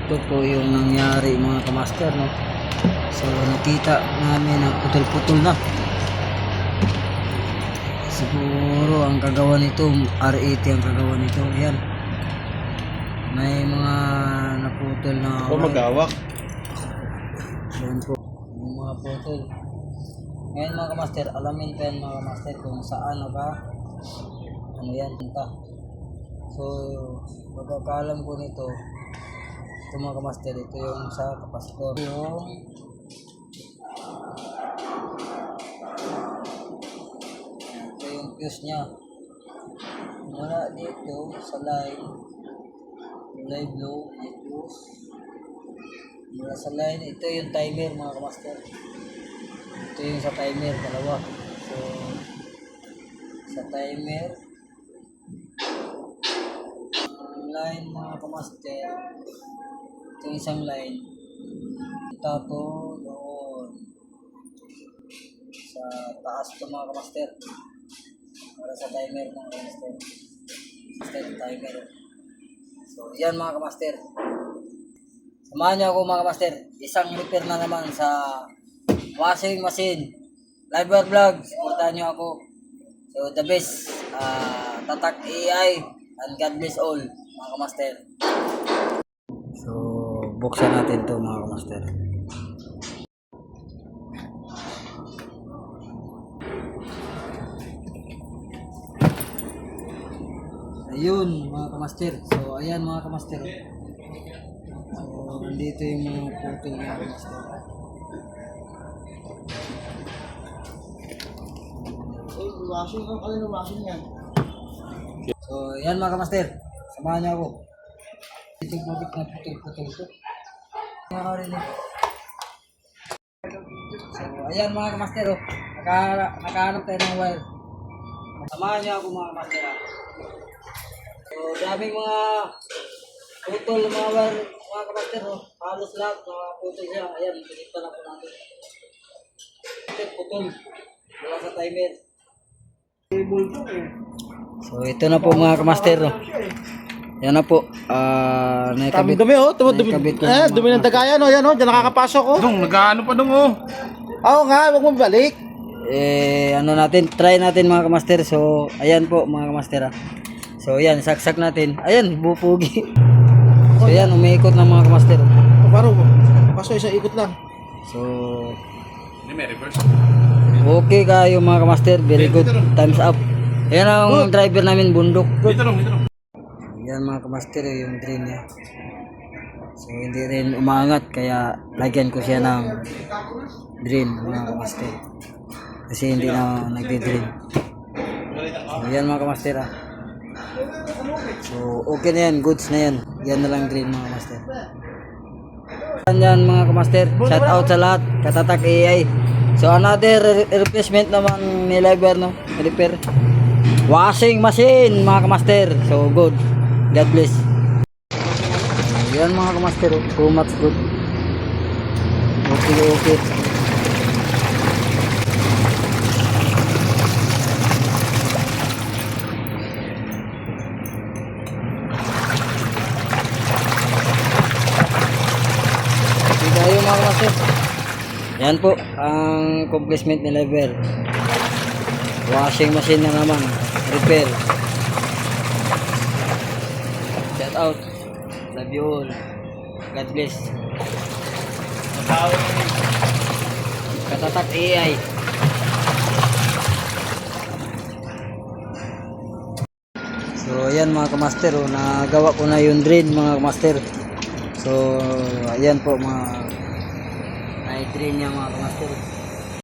ito po yung nangyari mga kamaster, no? So nakita namin na putol-putol na. Siguro ang kagawa nito R80 ang kagawa nito. Ayan, may mga naputol na magawak. Ayan po yung mga putol. Ngayon mga kamaster, alamin ko yan mga kamaster kung saan ano yan punta. So pagkakalam ko nito, ito mga kamaster, ito yung sa kapasitor, ito yung fuse nya mula dito sa line low, may fuse mula sa line. Ito yung timer mga kamaster, ito yung sa timer, dalawa. So sa timer line mga kamaster, ito yung isang line, ito doon sa taas ito mga kamaster, para sa timer mga kamaster, timer. So yan mga kamaster, samahan niyo ako mga kamaster, isang repair na naman sa washing machine. Live vlog, supportahan niyo ako. So the best, Tatak AI and God bless all mga kamaster. So buksan natin to mga kamaster. Ayun mga kamaster. So ayan mga kamaster. So nandito yung mga putol mga kamaster. Washing ang kalino washing yan. So ayan mga kamaster, samahan niyo ako. Itong matik na putol-putol ito. Nakakarinig. So ayan mga kamaster, nakahanap tayo ng wire. Samahan niyo ako mga kamaster. So daming mga putol mga wire mga kamaster. Halos lahat mga putol siya. Ayan, pinita na po natin. Ito putol. Wala sa timer. So ito na po mga kamaster. Yan na po. Nakikabit. Dumi dumi ng dagayan oh, yan oh, diyan nakakapasok oh. Dong, nagaano pa dong oh. Oo nga, wag mo balik. Ano natin, try natin mga kamaster. So ayan po mga kamaster. So ayan, saksak natin. Ayan, bupugi. So ayan, umiikot na mga kamaster. Paro, paso isang ikot lang. So may reverse. okay kayo mga kamaster, very good. Times up. Ayan ang driver namin, bundok. Dito lang. Yan mga kamaster yung drain niya. So hindi rin umangat, kaya lagyan ko siya ng drain mga kamaster. Kasi hindi na nagdi-drain. So yan mga kamaster So okay na yan, goods na yan. Yan na lang drain mga kamaster. Yan mga kamaster, shout out sa lahat, Katatak AI. So another replacement naman ni Liver, no? Repair. Washing machine mga kamaster. So good. God bless. Yan mga kamaster, too much good. Okay. Tayo mga kamaster. Yan po ang complacement ni Liver. Washing machine na naman, repair. Shout out, love you all, God bless. Katatak AI. So ayan mga kamaster, nagawa ko na yung drain mga kamaster. So ayan po mga drain niya mga kamaster.